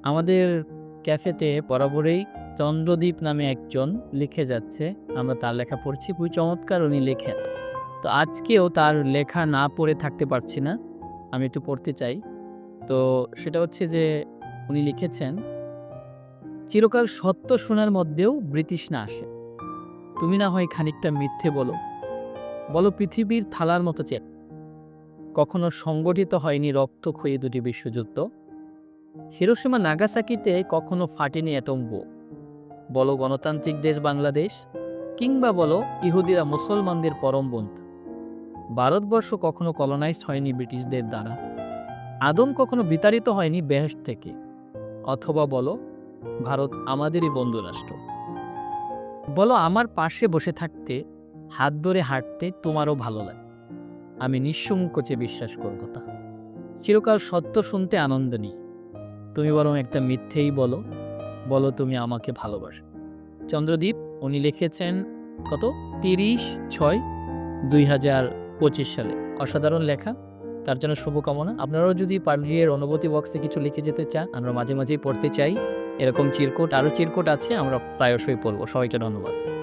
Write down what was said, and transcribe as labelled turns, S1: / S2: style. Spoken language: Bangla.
S1: আমাদের ক্যাফেতে বরাবরই চন্দ্রদীপ নামে একজন লিখে যাচ্ছে। আমরা তার লেখা পড়ছি। খুবই চমৎকার উনি লেখেন। তো আজকেও তার লেখা না পড়ে থাকতে পারছি না। আমি একটু পড়তে চাই। তো সেটা হচ্ছে যে উনি লিখেছেন, "চিরকাল সত্য শোনার মধ্যেও বিতৃষ্ণা আসে। তুমি না হয় খানিকটা মিথ্যে বলো। বলো পৃথিবীর থালার মতো চেপ। কখনো সংগঠিত হয়নি রক্তক্ষয়ী দুটি বিশ্বযুদ্ধ। হিরোশিমা নাগাসাকিতে কখনো ফাটেনি অ্যাটম বোম। বলো গণতান্ত্রিক দেশ বাংলাদেশ, কিংবা বলো ইহুদিরা মুসলমানদের পরম বন্ধু। ভারতবর্ষ কখনো কলোনাইজড হয়নি ব্রিটিশদের দ্বারা। আদম কখনো বিতাড়িত হয়নি বেহেশত থেকে। অথবা বলো ভারত আমাদেরই বন্ধু রাষ্ট্র। বলো আমার পাশে বসে থাকতে, হাত ধরে হাঁটতে তোমারও ভালো লাগে। আমি নিঃসংকোচে বিশ্বাস করব তা। চিরকাল সত্য শুনতে আনন্দ নিই। তুমি বরং একটা মিথ্যেই বলো, বলো তুমি আমাকে ভালোবাসো।" চন্দ্রদীপ উনি লিখেছেন কত ৩০/৬/২০২৫ সালে। অসাধারণ লেখা। তার জন্য শুভকামনা। আপনারাও যদি পাগড়ির অনুভূতি বক্সে কিছু লিখে যেতে চান, আমরা মাঝে মাঝেই পড়তে চাই। এরকম চিরকুট আরও চিরকুট আছে, আমরা প্রায়শই পড়ব। সবাইকে ধন্যবাদ।